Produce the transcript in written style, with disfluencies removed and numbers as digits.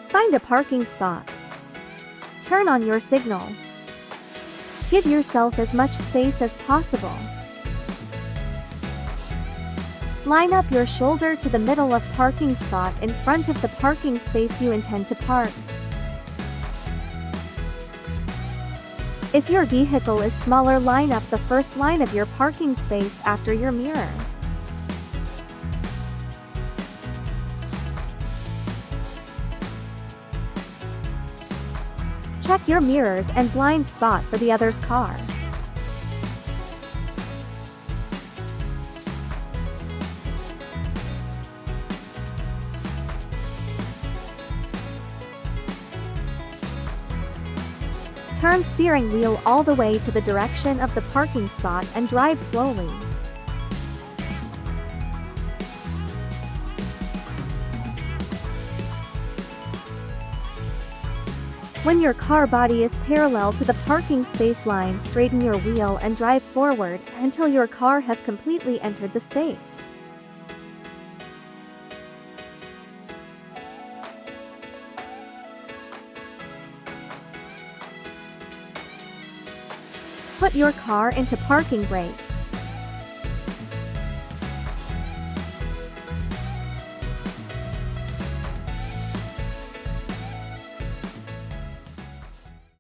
Find a parking spot. Turn on your signal. Give yourself as much space as possible. Line up your shoulder to the middle of parking spot in front of the parking space you intend to park. If your vehicle is smaller, line up the first line of your parking space after your mirror. Check your mirrors and blind spot for the other's car. Turn steering wheel all the way to the direction of the parking spot and drive slowly. When your car body is parallel to the parking space line, straighten your wheel and drive forward until your car has completely entered the space. Put your car into parking brake.